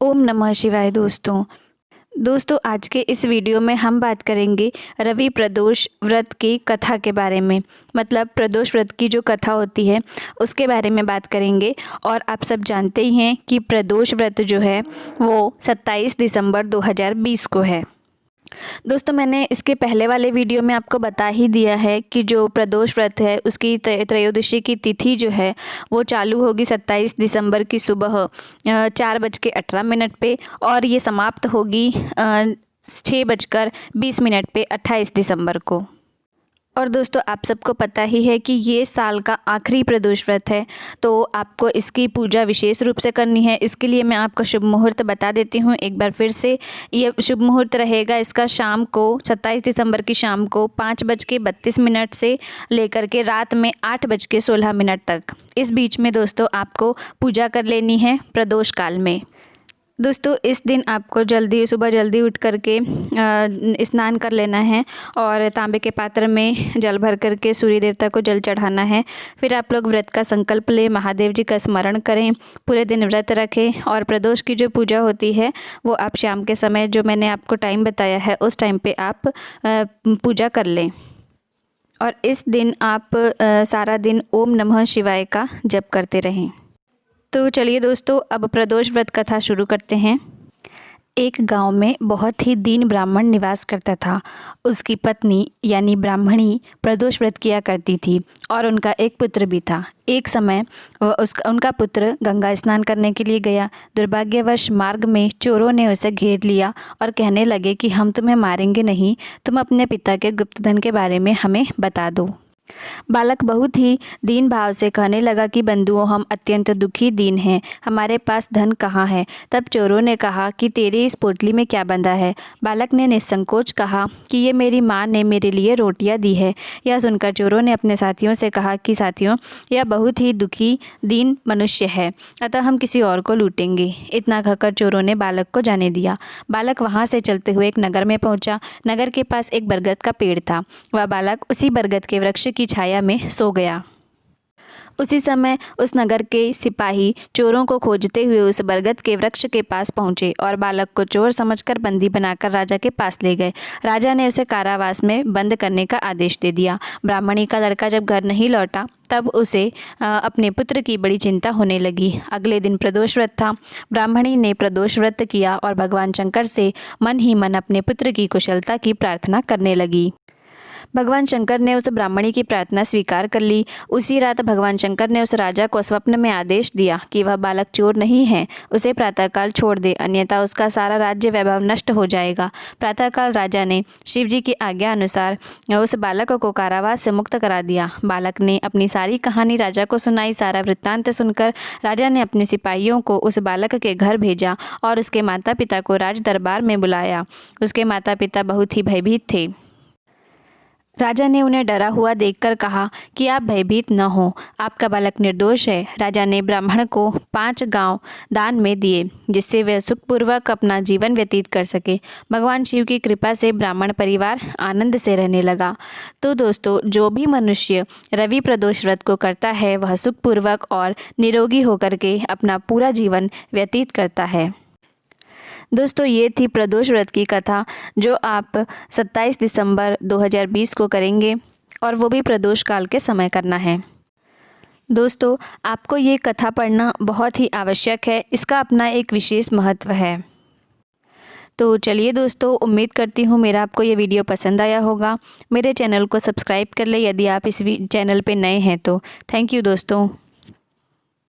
ओम नमः शिवाय। दोस्तों आज के इस वीडियो में हम बात करेंगे रवि प्रदोष व्रत की कथा के बारे में। मतलब प्रदोष व्रत की जो कथा होती है उसके बारे में बात करेंगे। और आप सब जानते ही हैं कि प्रदोष व्रत जो है वो 27 दिसंबर 2020 को है। दोस्तों मैंने इसके पहले वाले वीडियो में आपको बता ही दिया है कि जो प्रदोष व्रत है उसकी त्रयोदशी की तिथि जो है वो चालू होगी 27 दिसंबर की सुबह 4:18 पे और ये समाप्त होगी 6:20 पे 28 दिसंबर को। और दोस्तों आप सबको पता ही है कि ये साल का आखिरी प्रदोष व्रत है, तो आपको इसकी पूजा विशेष रूप से करनी है। इसके लिए मैं आपको शुभ मुहूर्त बता देती हूँ एक बार फिर से। ये शुभ मुहूर्त रहेगा इसका शाम को 27 दिसंबर की शाम को 5:32 से लेकर के रात में 8:16 तक। इस बीच में दोस्तों आपको पूजा कर लेनी है प्रदोष काल में। दोस्तों इस दिन आपको सुबह जल्दी उठ करके स्नान कर लेना है और तांबे के पात्र में जल भर करके सूर्य देवता को जल चढ़ाना है। फिर आप लोग व्रत का संकल्प लें, महादेव जी का स्मरण करें, पूरे दिन व्रत रखें और प्रदोष की जो पूजा होती है वो आप शाम के समय जो मैंने आपको टाइम बताया है उस टाइम पे आप पूजा कर लें। और इस दिन आप सारा दिन ओम नमः शिवाय का जप करते रहें। तो चलिए दोस्तों अब प्रदोष व्रत कथा शुरू करते हैं। एक गांव में बहुत ही दीन ब्राह्मण निवास करता था। उसकी पत्नी यानी ब्राह्मणी प्रदोष व्रत किया करती थी और उनका एक पुत्र भी था। एक समय उनका पुत्र गंगा स्नान करने के लिए गया। दुर्भाग्यवश मार्ग में चोरों ने उसे घेर लिया और कहने लगे कि हम तुम्हें मारेंगे नहीं, तुम अपने पिता के गुप्त धन के बारे में हमें बता दो। बालक बहुत ही दीन भाव से कहने लगा कि बंधुओं, हम अत्यंत दुखी दीन हैं, हमारे पास धन कहाँ है। तब चोरों ने कहा कि तेरी इस पोटली में क्या बंधा है। बालक ने निसंकोच कहा कि ये मेरी माँ ने मेरे लिए रोटियां दी है। यह सुनकर चोरों ने अपने साथियों से कहा कि साथियों, यह बहुत ही दुखी दीन मनुष्य है, अतः हम किसी और को लूटेंगे। इतना कहकर चोरों ने बालक को जाने दिया। बालक वहाँ से चलते हुए एक नगर में पहुँचा। नगर के पास एक बरगद का पेड़ था। वह बालक उसी बरगद के वृक्ष की छाया में सो गया। उसी समय उस नगर के सिपाही चोरों को खोजते हुए उस बरगद के वृक्ष के पास पहुंचे और बालक को चोर समझकर बंदी बनाकर राजा के पास ले गए। राजा ने उसे कारावास में बंद करने का आदेश दे दिया। ब्राह्मणी का लड़का जब घर नहीं लौटा तब उसे अपने पुत्र की बड़ी चिंता होने लगी। अगले दिन प्रदोष व्रत था। ब्राह्मणी ने प्रदोष व्रत किया और भगवान शंकर से मन ही मन अपने पुत्र की कुशलता की प्रार्थना करने लगी। भगवान शंकर ने उस ब्राह्मणी की प्रार्थना स्वीकार कर ली। उसी रात भगवान शंकर ने उस राजा को स्वप्न में आदेश दिया कि वह बालक चोर नहीं है, उसे प्रातःकाल छोड़ दे, अन्यथा उसका सारा राज्य वैभव नष्ट हो जाएगा। प्रातःकाल राजा ने शिव जी की आज्ञा अनुसार उस बालक को कारावास से मुक्त करा दिया। बालक ने अपनी सारी कहानी राजा को सुनाई। सारा वृत्तांत सुनकर राजा ने अपने सिपाहियों को उस बालक के घर भेजा और उसके माता पिता को राज दरबार में बुलाया। उसके माता पिता बहुत ही भयभीत थे। राजा ने उन्हें डरा हुआ देखकर कहा कि आप भयभीत न हो, आपका बालक निर्दोष है। राजा ने ब्राह्मण को 5 गांव दान में दिए जिससे वह सुखपूर्वक अपना जीवन व्यतीत कर सके। भगवान शिव की कृपा से ब्राह्मण परिवार आनंद से रहने लगा। तो दोस्तों जो भी मनुष्य रवि प्रदोष व्रत को करता है वह सुखपूर्वक और निरोगी होकर के अपना पूरा जीवन व्यतीत करता है। दोस्तों ये थी प्रदोष व्रत की कथा जो आप 27 दिसंबर 2020 को करेंगे और वो भी प्रदोष काल के समय करना है। दोस्तों आपको ये कथा पढ़ना बहुत ही आवश्यक है, इसका अपना एक विशेष महत्व है। तो चलिए दोस्तों, उम्मीद करती हूँ मेरा आपको ये वीडियो पसंद आया होगा। मेरे चैनल को सब्सक्राइब कर ले यदि आप इस चैनल पे नए हैं तो। थैंक यू दोस्तों।